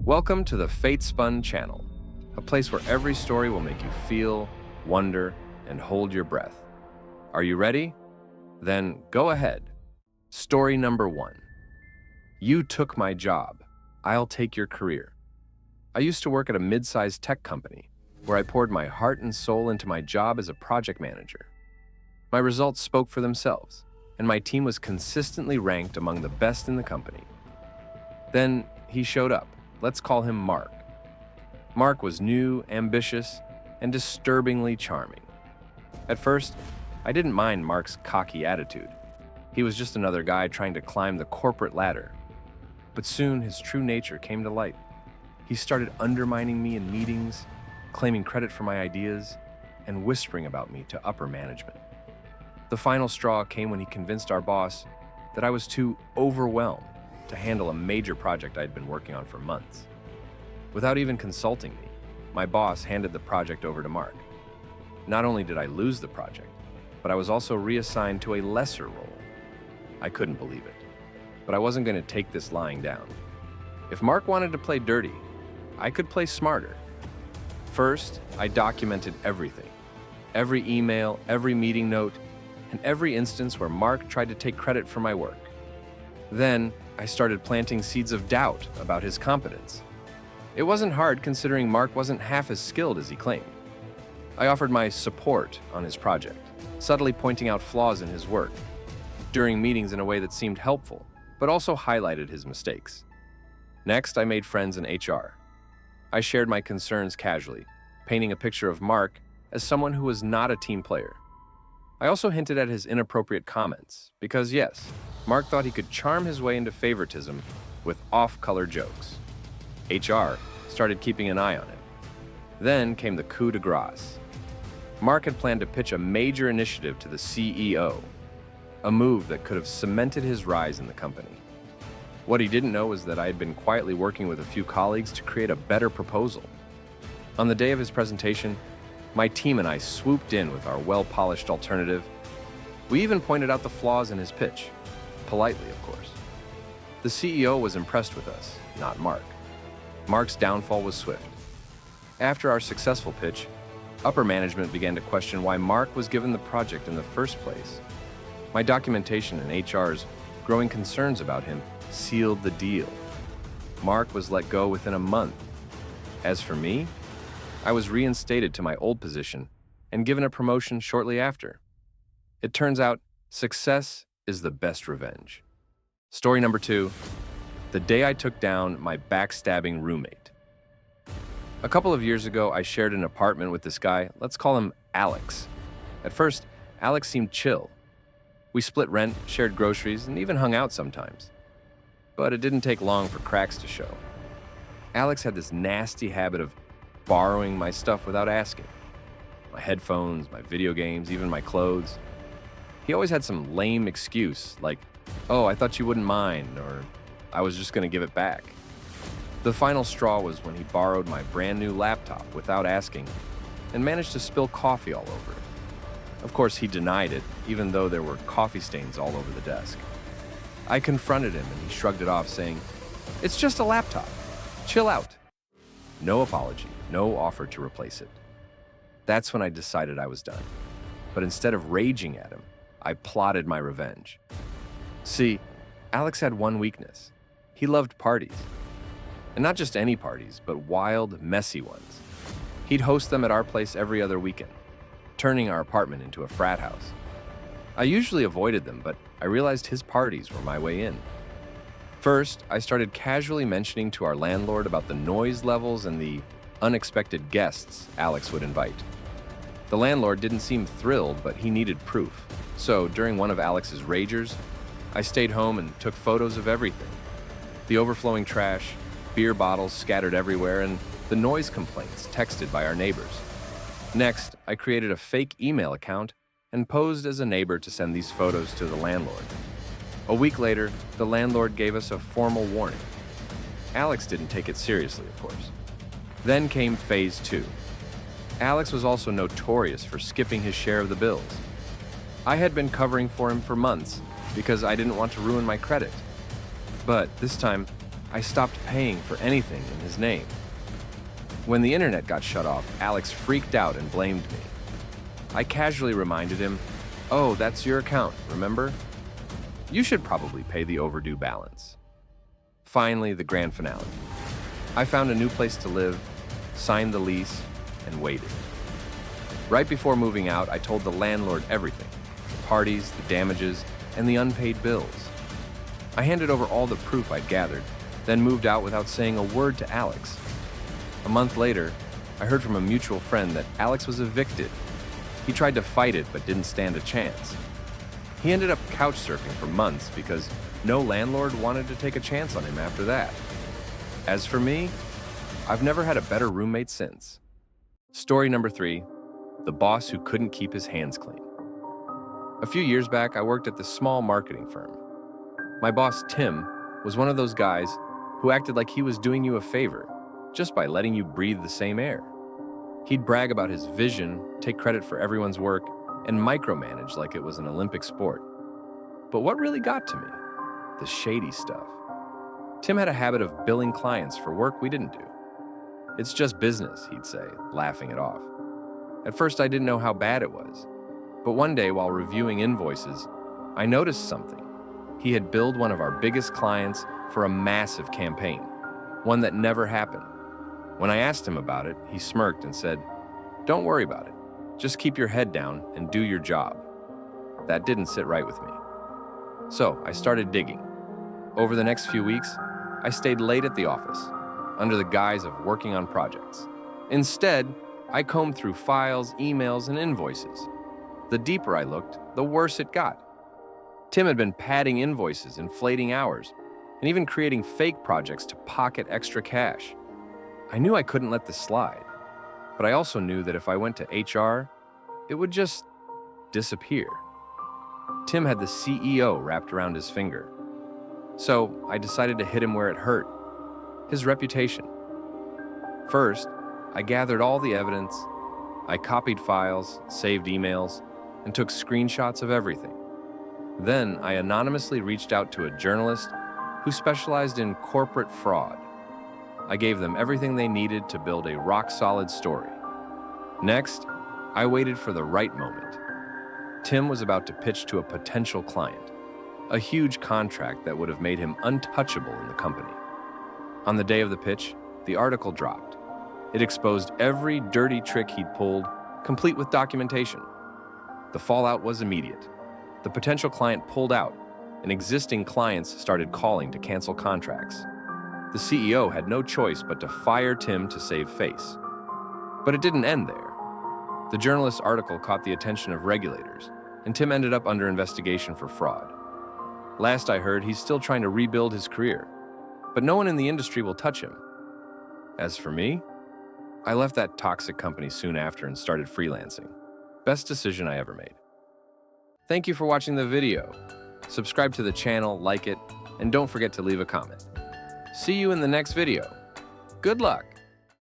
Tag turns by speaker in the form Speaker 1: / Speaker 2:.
Speaker 1: Welcome to the Fate Spun channel, a place where every story will make you feel, wonder, and hold your breath. Are you ready? Then go ahead. Story number 1. You took my job. I'll take your career. I used to work at a mid-sized tech company where I poured my heart and soul into my job as a project manager. My results spoke for themselves, and my team was consistently ranked among the best in the company. Then he showed up. Let's call him Mark. Mark was new, ambitious, and disturbingly charming. At first, I didn't mind Mark's cocky attitude. He was just another guy trying to climb the corporate ladder. But soon his true nature came to light. He started undermining me in meetings, claiming credit for my ideas, and whispering about me to upper management. The final straw came when he convinced our boss that I was too overwhelmed to handle a major project I'd been working on for months. Without even consulting me, my boss handed the project over to Mark. Not only did I lose the project, but I was also reassigned to a lesser role. I couldn't believe it, but I wasn't going to take this lying down. If Mark wanted to play dirty, I could play smarter. First, I documented everything. Every email, every meeting note, and every instance where Mark tried to take credit for my work. Then, I started planting seeds of doubt about his competence. It wasn't hard considering Mark wasn't half as skilled as he claimed. I offered my support on his project, subtly pointing out flaws in his work, during meetings in a way that seemed helpful, but also highlighted his mistakes. Next, I made friends in HR. I shared my concerns casually, painting a picture of Mark as someone who was not a team player. I also hinted at his inappropriate comments, because yes, Mark thought he could charm his way into favoritism with off-color jokes. HR started keeping an eye on it. Then came the coup de grace. Mark had planned to pitch a major initiative to the CEO, a move that could have cemented his rise in the company. What he didn't know was that I had been quietly working with a few colleagues to create a better proposal. On the day of his presentation, my team and I swooped in with our well-polished alternative. We even pointed out the flaws in his pitch. Politely, of course. The CEO was impressed with us, not Mark. Mark's downfall was swift. After our successful pitch, upper management began to question why Mark was given the project in the first place. My documentation and HR's growing concerns about him sealed the deal. Mark was let go within a month. As for me, I was reinstated to my old position and given a promotion shortly after. It turns out, success is the best revenge. Story number 2, the day I took down my backstabbing roommate. A couple of years ago, I shared an apartment with this guy. Let's call him Alex. At first, Alex seemed chill. We split rent, shared groceries, and even hung out sometimes. But it didn't take long for cracks to show. Alex had this nasty habit of borrowing my stuff without asking. My headphones, my video games, even my clothes. He always had some lame excuse like, "Oh, I thought you wouldn't mind," or "I was just going to give it back." The final straw was when he borrowed my brand new laptop without asking and managed to spill coffee all over it. Of course, he denied it, even though there were coffee stains all over the desk. I confronted him and he shrugged it off, saying, "It's just a laptop. Chill out." No apology, no offer to replace it. That's when I decided I was done. But instead of raging at him, I plotted my revenge. See, Alex had one weakness. He loved parties. And not just any parties, but wild, messy ones. He'd host them at our place every other weekend, turning our apartment into a frat house. I usually avoided them, but I realized his parties were my way in. First, I started casually mentioning to our landlord about the noise levels and the unexpected guests Alex would invite. The landlord didn't seem thrilled, but he needed proof. So, during one of Alex's ragers, I stayed home and took photos of everything. The overflowing trash, beer bottles scattered everywhere, and the noise complaints texted by our neighbors. Next, I created a fake email account and posed as a neighbor to send these photos to the landlord. A week later, the landlord gave us a formal warning. Alex didn't take it seriously, of course. Then came phase 2. Alex was also notorious for skipping his share of the bills. I had been covering for him for months because I didn't want to ruin my credit. But this time, I stopped paying for anything in his name. When the internet got shut off, Alex freaked out and blamed me. I casually reminded him, "Oh, that's your account, remember? You should probably pay the overdue balance." Finally, the grand finale. I found a new place to live, signed the lease, and waited. Right before moving out, I told the landlord everything: the parties, the damages, and the unpaid bills. I handed over all the proof I'd gathered, then moved out without saying a word to Alex. A month later, I heard from a mutual friend that Alex was evicted. He tried to fight it but didn't stand a chance. He ended up couch surfing for months because no landlord wanted to take a chance on him after that. As for me, I've never had a better roommate since. Story number 3, the boss who couldn't keep his hands clean. A few years back, I worked at this small marketing firm. My boss, Tim, was one of those guys who acted like he was doing you a favor just by letting you breathe the same air. He'd brag about his vision, take credit for everyone's work, and micromanage like it was an Olympic sport. But what really got to me? The shady stuff. Tim had a habit of billing clients for work we didn't do. "It's just business," he'd say, laughing it off. At first, I didn't know how bad it was. But one day, while reviewing invoices, I noticed something. He had billed one of our biggest clients for a massive campaign, one that never happened. When I asked him about it, he smirked and said, "Don't worry about it. Just keep your head down and do your job." That didn't sit right with me. So I started digging. Over the next few weeks, I stayed late at the office, under the guise of working on projects. Instead, I combed through files, emails, and invoices. The deeper I looked, the worse it got. Tim had been padding invoices, inflating hours, and even creating fake projects to pocket extra cash. I knew I couldn't let this slide, but I also knew that if I went to HR, it would just disappear. Tim had the CEO wrapped around his finger. So I decided to hit him where it hurt: his reputation. First, I gathered all the evidence. I copied files, saved emails, and took screenshots of everything. Then I anonymously reached out to a journalist who specialized in corporate fraud. I gave them everything they needed to build a rock-solid story. Next, I waited for the right moment. Tim was about to pitch to a potential client, a huge contract that would have made him untouchable in the company. On the day of the pitch, the article dropped. It exposed every dirty trick he'd pulled, complete with documentation. The fallout was immediate. The potential client pulled out, and existing clients started calling to cancel contracts. The CEO had no choice but to fire Tim to save face. But it didn't end there. The journalist's article caught the attention of regulators, and Tim ended up under investigation for fraud. Last I heard, he's still trying to rebuild his career, but no one in the industry will touch him. As for me, I left that toxic company soon after and started freelancing. Best decision I ever made. Thank you for watching the video. Subscribe to the channel, like it, and don't forget to leave a comment. See you in the next video. Good luck!